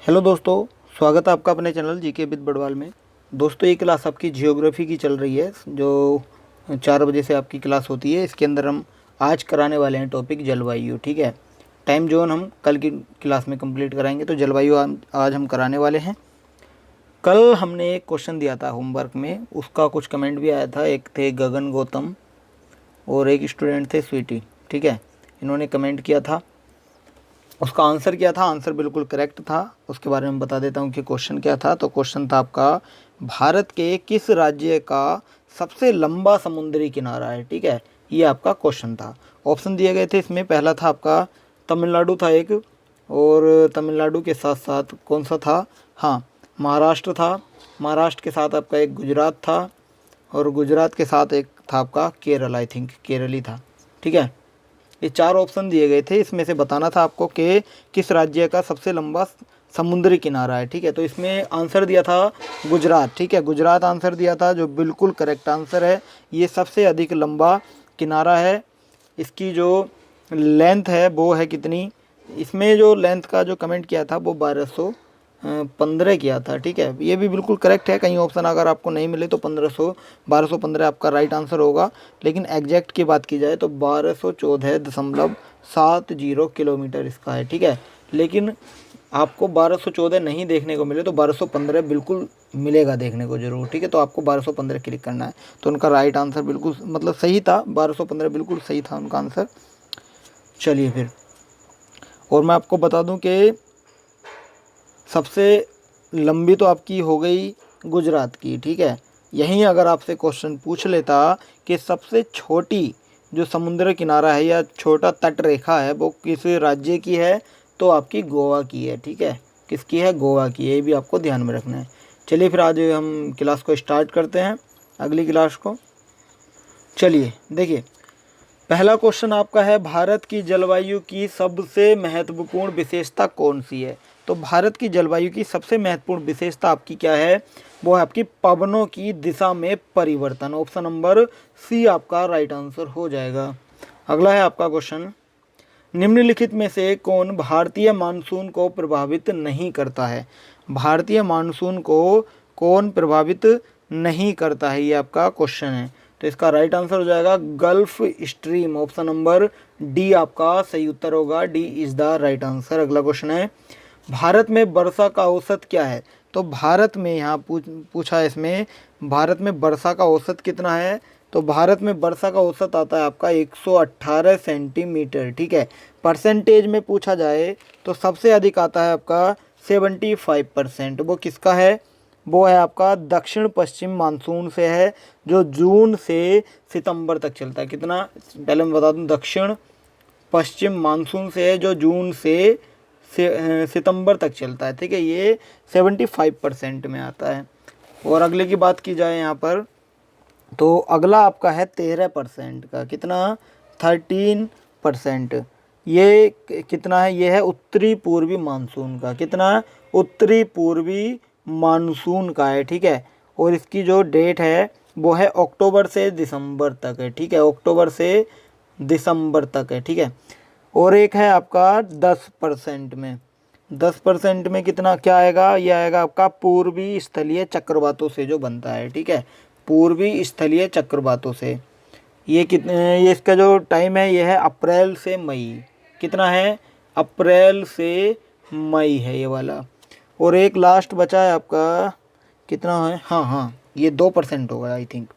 Hello दोस्तों, स्वागत है आपका अपने चैनल जीके विद बड़वाल में। दोस्तों ये क्लास आपकी जियोग्राफी की चल रही है जो 4 बजे से आपकी क्लास होती है। इसके अंदर हम आज कराने वाले हैं टॉपिक जलवायु। ठीक है, टाइम जोन हम कल की क्लास में कंप्लीट कराएंगे। तो जलवायु आज हम कराने वाले हैं। कल हमने एक क्वेश्चन दिया था होमवर्क में, उसका कुछ कमेंट भी आया था। एक थे गगन गौतम और एक स्टूडेंट थे स्वीटी। ठीक है, इन्होंने कमेंट किया था, उसका आंसर क्या था। आंसर बिल्कुल करेक्ट था। उसके बारे में बता देता हूँ कि क्वेश्चन क्या था। तो क्वेश्चन था आपका, भारत के किस राज्य का सबसे लंबा समुद्री किनारा है। ठीक है, ये आपका क्वेश्चन था। ऑप्शन दिए गए थे इसमें, पहला था आपका तमिलनाडु था एक, और तमिलनाडु के साथ साथ कौन सा था, हाँ महाराष्ट्र था। महाराष्ट्र के साथ आपका एक गुजरात था, और गुजरात के साथ एक था आपका केरल, आई थिंक केरल ही था। ठीक है, ये 4 ऑप्शन दिए गए थे। इसमें से बताना था आपको कि किस राज्य का सबसे लंबा समुद्री किनारा है। ठीक है, तो इसमें आंसर दिया था गुजरात। ठीक है, गुजरात आंसर दिया था, जो बिल्कुल करेक्ट आंसर है। ये सबसे अधिक लंबा किनारा है। इसकी जो लेंथ है वो है कितनी, इसमें जो लेंथ का जो कमेंट किया था वो 1215 किया था। ठीक है, ये भी बिल्कुल करेक्ट है। कहीं ऑप्शन अगर आपको नहीं मिले तो 1215 आपका राइट आंसर होगा। लेकिन एग्जैक्ट की बात की जाए तो 1214.70 किलोमीटर इसका है। ठीक है, लेकिन आपको 1214 नहीं देखने को मिले तो 1215 बिल्कुल मिलेगा देखने को ज़रूर। ठीक है, तो आपको 1215 क्लिक करना है। तो उनका राइट आंसर बिल्कुल मतलब सही था, 1215 बिल्कुल सही था उनका आंसर। चलिए फिर, और मैं आपको बता दूं कि सबसे लंबी तो आपकी हो गई गुजरात की। ठीक है, यहीं अगर आपसे क्वेश्चन पूछ लेता कि सबसे छोटी जो समुद्र किनारा है या छोटा तट रेखा है वो किस राज्य की है, तो आपकी गोवा की है। ठीक है, किसकी है, गोवा की है। ये भी आपको ध्यान में रखना है। चलिए फिर आज हम क्लास को स्टार्ट करते हैं, अगली क्लास को। चलिए देखिए, पहला क्वेश्चन आपका है, भारत की जलवायु की सबसे महत्वपूर्ण विशेषता कौन सी है। तो भारत की जलवायु की सबसे महत्वपूर्ण विशेषता आपकी क्या है, वो है आपकी पवनों की दिशा में परिवर्तन। ऑप्शन नंबर सी आपका राइट आंसर हो जाएगा। अगला है आपका क्वेश्चन, निम्नलिखित में से कौन भारतीय मानसून को प्रभावित नहीं करता है। भारतीय मानसून को कौन प्रभावित नहीं करता है, ये आपका क्वेश्चन है। तो इसका राइट आंसर हो जाएगा gulf stream. Option number D आपका सही उत्तर होगा। D is the right answer. अगला क्वेश्चन है, भारत में वर्षा का औसत क्या है। तो भारत में यहाँ पूछा है इसमें, भारत में वर्षा का औसत कितना है। तो भारत में वर्षा का औसत आता है आपका 118 सेंटीमीटर। ठीक है, परसेंटेज में पूछा जाए तो सबसे अधिक आता है आपका 75%। वो किसका है, वो है आपका दक्षिण पश्चिम मानसून से है, जो जून से सितंबर तक चलता है। कितना, पहले मैं बता दूं, दक्षिण पश्चिम मानसून से है जो जून से सितंबर तक चलता है। ठीक है, ये 75% में आता है। और अगले की बात की जाए यहाँ पर, तो अगला आपका है 13% का। कितना, 13%। ये कितना है, ये है उत्तरी पूर्वी मानसून का। कितना, उत्तरी पूर्वी मानसून का है। ठीक है, और इसकी जो डेट है वो है अक्टूबर से दिसंबर तक है। ठीक है, अक्टूबर से दिसंबर तक है। ठीक है, और एक है आपका 10% में। 10% में कितना क्या आएगा, ये आएगा आपका पूर्वी स्थलीय चक्रवातों से जो बनता है। ठीक है, पूर्वी स्थलीय चक्रवातों से। ये कितने, ये इसका जो टाइम है ये है अप्रैल से मई। कितना है, अप्रैल से मई है ये वाला। और एक लास्ट बचा है आपका, कितना है, हाँ ये 2% होगा आई थिंक।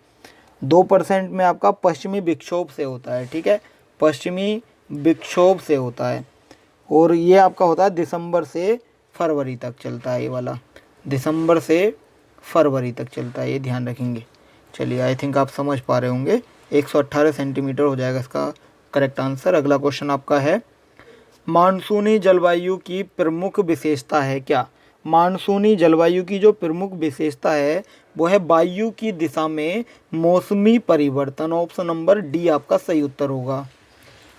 2% में आपका पश्चिमी विक्षोभ से होता है। ठीक है, पश्चिमी विक्षोभ से होता है, और ये आपका होता है दिसंबर से फरवरी तक चलता है। ये वाला दिसंबर से फरवरी तक चलता है, ये ध्यान रखेंगे। चलिए, आई थिंक आप समझ पा रहे होंगे। 118 सेंटीमीटर हो जाएगा इसका करेक्ट आंसर। अगला क्वेश्चन आपका है, मानसूनी जलवायु की प्रमुख विशेषता है क्या। मानसूनी जलवायु की जो प्रमुख विशेषता है वो है वायु की दिशा में मौसमी परिवर्तन। ऑप्शन नंबर डी आपका सही उत्तर होगा।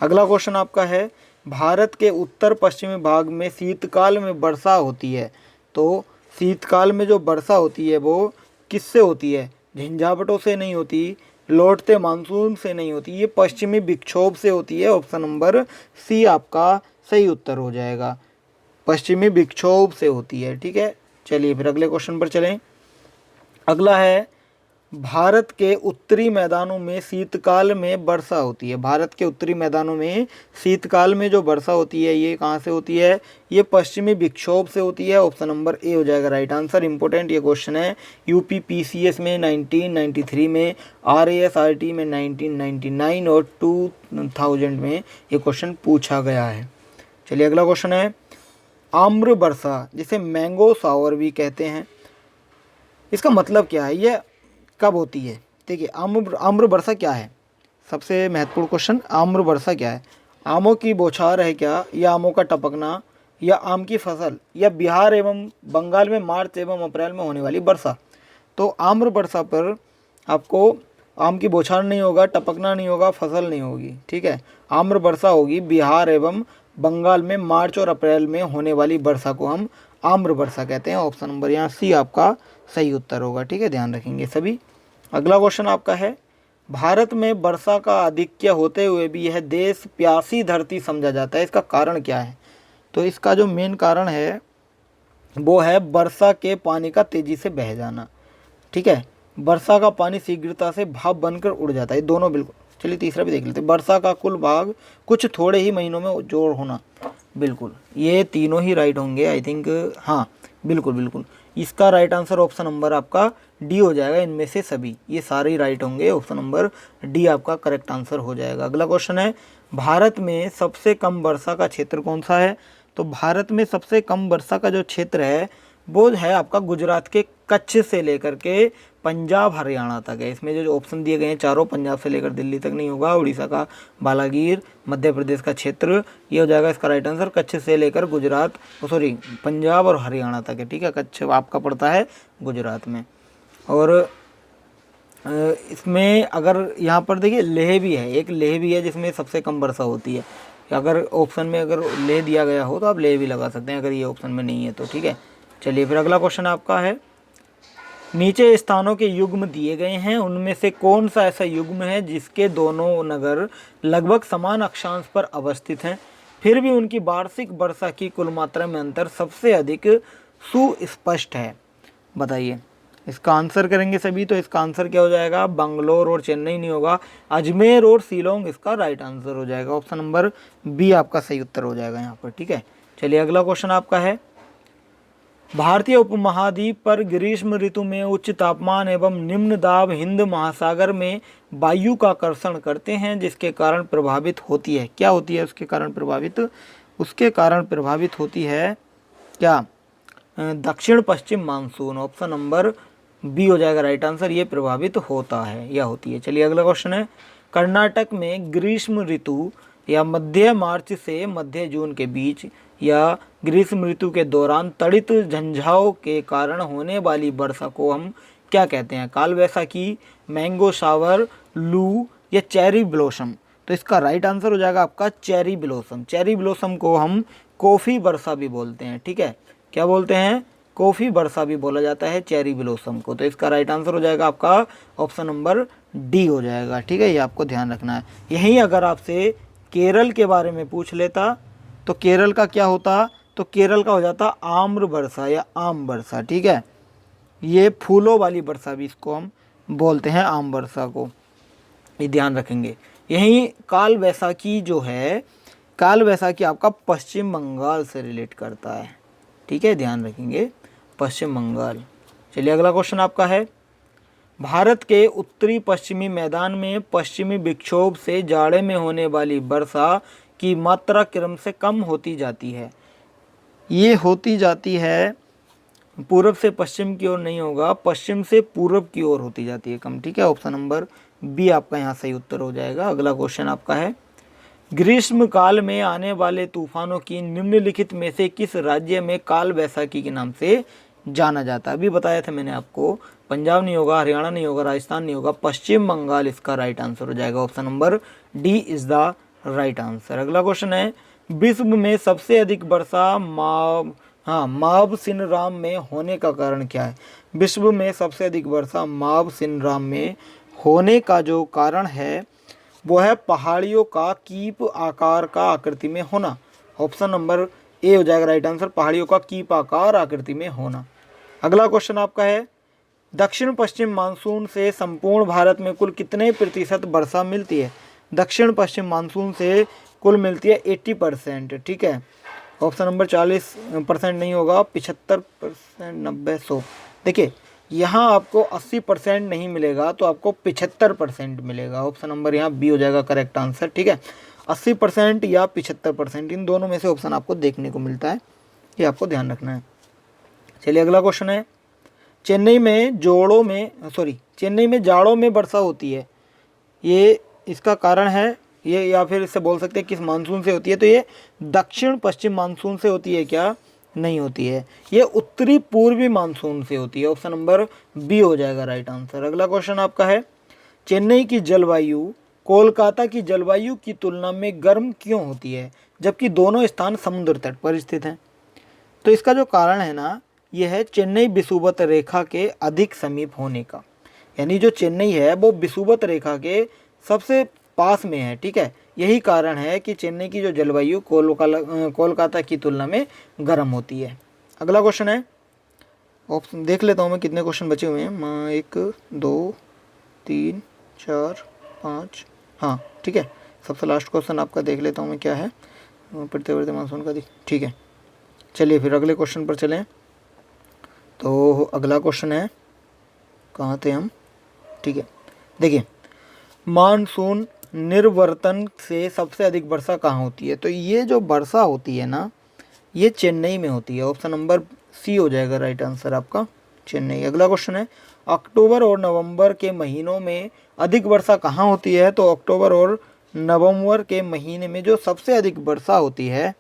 अगला क्वेश्चन आपका है, भारत के उत्तर पश्चिमी भाग में शीतकाल में वर्षा होती है। तो शीतकाल में जो वर्षा होती है वो किससे होती है, झंझावटों से नहीं होती, लौटते मानसून से नहीं होती, ये पश्चिमी विक्षोभ से होती है। ऑप्शन नंबर सी आपका सही उत्तर हो जाएगा। पश्चिमी विक्षोभ से होती है। ठीक है, चलिए फिर अगले क्वेश्चन पर चलें। अगला है, भारत के उत्तरी मैदानों में शीतकाल में वर्षा होती है। भारत के उत्तरी मैदानों में शीतकाल में जो वर्षा होती है ये कहाँ से होती है? ये पश्चिमी विक्षोभ से होती है। ऑप्शन नंबर ए हो जाएगा राइट आंसर। इंपॉर्टेंट ये क्वेश्चन है, यूपी पीसीएस में 1993 में, आरएएसआरटी में 1999 और 2000 में ये क्वेश्चन पूछा गया है। चलिए अगला क्वेश्चन है, आम्र वर्षा जिसे मैंगो शावर भी कहते हैं, इसका मतलब क्या है? ये कब होती है? देखिए, आम्र वर्षा क्या है? सबसे महत्वपूर्ण क्वेश्चन, आम्र वर्षा क्या है? आमों की बौछार है क्या, या आमों का टपकना, या आम की फसल, या बिहार एवं बंगाल में मार्च एवं अप्रैल में होने वाली वर्षा? तो आम्र वर्षा पर आपको आम की बौछार नहीं होगा, टपकना नहीं होगा, फसल नहीं होगी। ठीक है, आम्र वर्षा होगी बिहार एवं बंगाल में मार्च और अप्रैल में होने वाली वर्षा को हम आम्र वर्षा कहते हैं। ऑप्शन नंबर यहाँ सी आपका सही उत्तर होगा। ठीक है, ध्यान रखेंगे सभी। अगला क्वेश्चन आपका है, भारत में वर्षा का आधिक्य होते हुए भी यह देश प्यासी धरती समझा जाता है, इसका कारण क्या है? तो इसका जो मेन कारण है वो है वर्षा के पानी का तेजी से बह जाना। ठीक है, वर्षा का पानी शीघ्रता से भाप बनकर उड़ जाता है, दोनों बिल्कुल। चलिए तीसरा भी देख लेते हैं, वर्षा का कुल भाग कुछ थोड़े ही महीनों में जोड़ होना, बिल्कुल ये तीनों ही राइट होंगे आई थिंक। हाँ बिल्कुल बिल्कुल, इसका राइट आंसर ऑप्शन नंबर आपका डी हो जाएगा। इनमें से सभी ये सारे ही राइट होंगे, ऑप्शन नंबर डी आपका करेक्ट आंसर हो जाएगा। अगला क्वेश्चन है, भारत में सबसे कम वर्षा का क्षेत्र कौन सा है? तो भारत में सबसे कम वर्षा का जो क्षेत्र है वो है आपका गुजरात के कच्छ से लेकर के पंजाब हरियाणा तक है। इसमें जो ऑप्शन दिए गए हैं चारों, पंजाब से लेकर दिल्ली तक नहीं होगा, उड़ीसा का बालागीर, मध्य प्रदेश का क्षेत्र, ये हो जाएगा इसका राइट आंसर। कच्छ से लेकर गुजरात, सॉरी पंजाब और हरियाणा तक है। ठीक है, कच्छ आपका पड़ता है गुजरात में। और इसमें अगर यहाँ पर देखिए लेह भी है, एक लेह भी है जिसमें सबसे कम वर्षा होती है। अगर ऑप्शन में अगर लेह दिया गया हो तो आप लेह भी लगा सकते हैं, अगर ये ऑप्शन में नहीं है तो। ठीक है, चलिए फिर अगला क्वेश्चन आपका है, नीचे स्थानों के युग्म दिए गए हैं, उनमें से कौन सा ऐसा युग्म है जिसके दोनों नगर लगभग समान अक्षांश पर अवस्थित हैं, फिर भी उनकी वार्षिक वर्षा की कुल मात्रा में अंतर सबसे अधिक सुस्पष्ट है? बताइए, इसका आंसर करेंगे सभी, तो इसका आंसर क्या हो जाएगा? बंगलोर और चेन्नई नहीं होगा, अजमेर और शिलोंग इसका राइट आंसर हो जाएगा। ऑप्शन नंबर बी आपका सही उत्तर हो जाएगा यहाँ पर। ठीक है, चलिए अगला क्वेश्चन आपका है, भारतीय उपमहाद्वीप पर ग्रीष्म ऋतु में उच्च तापमान एवं निम्न दाब हिंद महासागर में वायु का आकर्षण करते हैं, जिसके कारण प्रभावित होती है। क्या होती है उसके कारण प्रभावित? उसके कारण प्रभावित होती है क्या? दक्षिण पश्चिम मानसून। ऑप्शन नंबर बी हो जाएगा राइट आंसर, ये प्रभावित होता है या होती है। चलिए अगला क्वेश्चन है, कर्नाटक में ग्रीष्म ऋतु या मध्य मार्च से मध्य जून के बीच या ग्रीष्म ऋतु के दौरान तड़ित झंझाव के कारण होने वाली वर्षा को हम क्या कहते हैं? काल वैसाखी, मैंगो शावर, लू या चेरी ब्लॉसम? तो इसका राइट आंसर हो जाएगा आपका चेरी ब्लॉसम। चेरी ब्लॉसम को हम कॉफ़ी वर्षा भी बोलते हैं। ठीक है, क्या बोलते हैं? कॉफ़ी वर्षा भी बोला जाता है चेरी ब्लॉसम को। तो इसका राइट आंसर हो जाएगा आपका ऑप्शन नंबर डी हो जाएगा। ठीक है, ये आपको ध्यान रखना है। यहीं अगर आपसे केरल के बारे में पूछ लेता तो केरल का क्या होता? तो केरल का हो जाता आम्र वर्षा या आम वर्षा। ठीक है, ये फूलों वाली वर्षा भी इसको हम बोलते हैं, आम वर्षा को, ये ध्यान रखेंगे। यहीं काल वैसाखी जो है, काल वैसाखी आपका पश्चिम बंगाल से रिलेट करता है। ठीक है, ध्यान रखेंगे, पश्चिम बंगाल। चलिए अगला क्वेश्चन आपका है, भारत के उत्तरी पश्चिमी मैदान में पश्चिमी विक्षोभ से जाड़े में होने वाली वर्षा की मात्रा क्रम से कम होती जाती है। ये होती जाती है, पूर्व से पश्चिम की ओर नहीं होगा, पश्चिम से पूर्व की ओर होती जाती है कम। ठीक है, ऑप्शन नंबर बी आपका यहाँ सही उत्तर हो जाएगा। अगला क्वेश्चन आपका है, ग्रीष्म काल में आने वाले तूफानों की निम्नलिखित में से किस राज्य में काल वैसाखी के नाम से जाना जाता है? अभी बताया था मैंने आपको, पंजाब नहीं होगा, हरियाणा नहीं होगा, राजस्थान नहीं होगा, पश्चिम बंगाल इसका राइट आंसर हो जाएगा। Option number D is the right answer. अगला क्वेश्चन है, विश्व में सबसे अधिक वर्षा मावसिनराम में होने का कारण क्या है? विश्व में सबसे अधिक वर्षा मावसिनराम में होने का जो कारण है वो है पहाड़ियों का कीप आकार का आकृति में होना। ऑप्शन नंबर ए हो जाएगा राइट आंसर, पहाड़ियों का कीपाकार आकृति में होना। अगला क्वेश्चन आपका है, दक्षिण पश्चिम मानसून से संपूर्ण भारत में कुल कितने प्रतिशत वर्षा मिलती है? दक्षिण पश्चिम मानसून से कुल मिलती है 80%, ठीक है। ऑप्शन नंबर 40% नहीं होगा, 75%, 90, 100। देखिए यहाँ आपको 80% नहीं मिलेगा तो आपको 75% मिलेगा। ऑप्शन नंबर यहाँ बी हो जाएगा करेक्ट आंसर, ठीक है। 80% या 75%, इन दोनों में से ऑप्शन आपको देखने को मिलता है, ये आपको ध्यान रखना है। चलिए अगला क्वेश्चन है, चेन्नई में जाड़ों में वर्षा होती है, ये इसका कारण है ये, या फिर इससे बोल सकते हैं किस मानसून से होती है? तो ये दक्षिण पश्चिम मानसून से होती है क्या? नहीं होती है, ये उत्तरी पूर्वी मानसून से होती है। ऑप्शन नंबर बी हो जाएगा राइट आंसर। अगला क्वेश्चन आपका है, चेन्नई की जलवायु कोलकाता की जलवायु की तुलना में गर्म क्यों होती है जबकि दोनों स्थान समुद्र तट पर स्थित हैं? तो इसका जो कारण है ना, यह है चेन्नई विषुवत रेखा के अधिक समीप होने का, यानी जो चेन्नई है वो विषुवत रेखा के सबसे पास में है, ठीक है। यही कारण है कि चेन्नई की जो जलवायु कोलकाता की तुलना में गर्म होती है। अगला क्वेश्चन है, ऑप्शन देख लेता हूँ मैं कितने क्वेश्चन बचे हुए हैं, 1 2 3 4 5, हाँ ठीक है। सबसे लास्ट क्वेश्चन आपका देख लेता हूँ मैं क्या है, प्रत्यवर्ती मानसून का, ठीक है। चलिए फिर अगले क्वेश्चन पर चलें। तो अगला क्वेश्चन है, कहाँ थे हम, ठीक है। देखिए मानसून निर्वर्तन से सबसे अधिक वर्षा कहाँ होती है? तो ये जो वर्षा होती है ना, ये चेन्नई में होती है। ऑप्शन नंबर सी हो जाएगा राइट आंसर आपका, चेन्नई। अगला क्वेश्चन है, अक्टूबर और नवंबर के महीनों में अधिक वर्षा कहाँ होती है? तो अक्टूबर और नवंबर के महीने में जो सबसे अधिक वर्षा होती है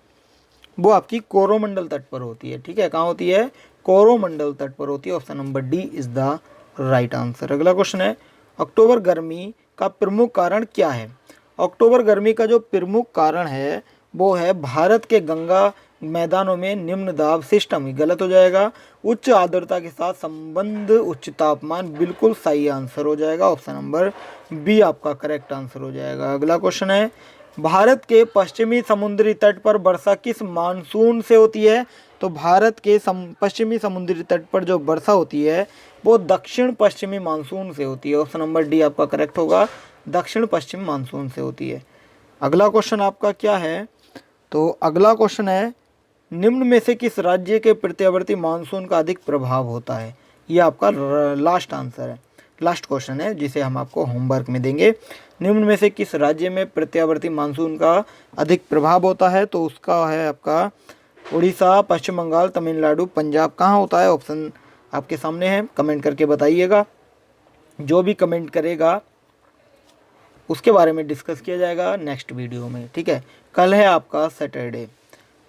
वो आपकी कोरोमंडल तट पर होती है, ठीक है। कहाँ होती है? कोरोमंडल तट पर होती है। Option number D is the right answer. अगला क्वेश्चन है, अक्टूबर गर्मी का प्रमुख कारण क्या है? अक्टूबर गर्मी का जो प्रमुख कारण है वो है भारत के गंगा मैदानों में निम्न दाब सिस्टम, गलत हो जाएगा। उच्च आर्द्रता के साथ संबंध, उच्च तापमान, बिल्कुल सही आंसर हो जाएगा। ऑप्शन नंबर बी आपका करेक्ट आंसर हो जाएगा। अगला क्वेश्चन है, भारत के पश्चिमी समुद्री तट पर वर्षा किस मानसून से होती है? तो भारत के पश्चिमी समुद्री तट पर जो वर्षा होती है वो दक्षिण पश्चिमी मानसून से होती है। ऑप्शन नंबर डी आपका करेक्ट होगा, दक्षिण पश्चिम मानसून से होती है। अगला क्वेश्चन आपका क्या है? तो अगला क्वेश्चन है, निम्न में से किस राज्य के प्रत्यावर्ती मानसून का अधिक प्रभाव होता है? ये आपका लास्ट आंसर है, लास्ट क्वेश्चन है जिसे हम आपको होमवर्क में देंगे। निम्न में से किस राज्य में प्रत्यावर्ती मानसून का अधिक प्रभाव होता है? तो उसका है आपका उड़ीसा, पश्चिम बंगाल, तमिलनाडु, पंजाब। कहाँ होता है? ऑप्शन आपके सामने है, कमेंट करके बताइएगा। जो भी कमेंट करेगा उसके बारे में डिस्कस किया जाएगा नेक्स्ट वीडियो में, ठीक है। कल है आपका सैटरडे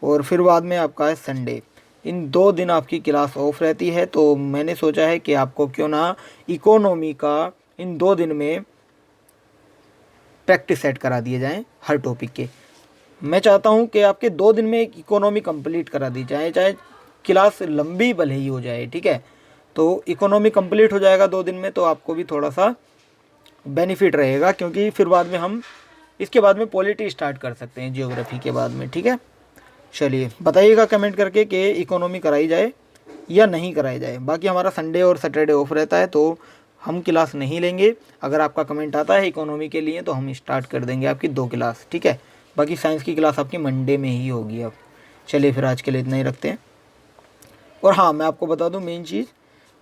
और फिर बाद में आपका है संडे। इन 2 दिन आपकी क्लास ऑफ रहती है, तो मैंने सोचा है कि आपको क्यों ना इकोनॉमी का इन 2 दिन में प्रैक्टिस सेट करा दिए जाएं हर टॉपिक के। मैं चाहता हूं कि आपके 2 दिन में इकोनॉमी कंप्लीट करा दी जाए, चाहे क्लास लंबी भले ही हो जाए, ठीक है। तो इकोनॉमी कंप्लीट हो जाएगा 2 दिन में, तो आपको भी थोड़ा सा बेनिफिट रहेगा, क्योंकि फिर बाद में हम इसके बाद में पॉलिटी स्टार्ट कर सकते हैं जियोग्राफी के बाद में, ठीक है। चलिए बताइएगा कमेंट करके कि इकोनॉमी कराई जाए या नहीं कराई जाए। बाकी हमारा संडे और सैटरडे ऑफ रहता है तो हम क्लास नहीं लेंगे। अगर आपका कमेंट आता है इकोनॉमी के लिए तो हम स्टार्ट कर देंगे आपकी 2 क्लास, ठीक है। बाकी साइंस की क्लास आपकी मंडे में ही होगी अब। चलिए फिर आज के लिए इतना ही रखते हैं। और हाँ, मैं आपको बता दूं मेन चीज़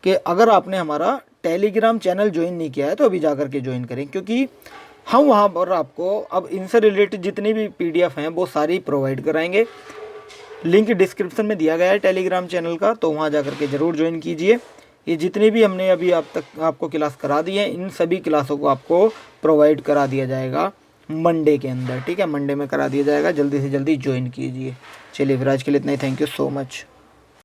कि अगर आपने हमारा टेलीग्राम चैनल ज्वाइन नहीं किया है तो अभी जा कर के ज्वाइन करें, क्योंकि हम वहाँ पर आपको अब इनसे रिलेटेड जितनी भी PDF हैं वो सारी प्रोवाइड कराएंगे। लिंक डिस्क्रिप्शन में दिया गया है टेलीग्राम चैनल का, तो वहाँ जा कर के ज़रूर ज्वाइन कीजिए। ये जितनी भी हमने अभी आपको क्लास करा दी है, इन सभी क्लासों को आपको प्रोवाइड करा दिया जाएगा मंडे के अंदर, ठीक है। मंडे में करा दिया जाएगा, जल्दी से जल्दी ज्वाइन कीजिए। चलिए फिर आज के लिए इतना ही, थैंक यू सो मच।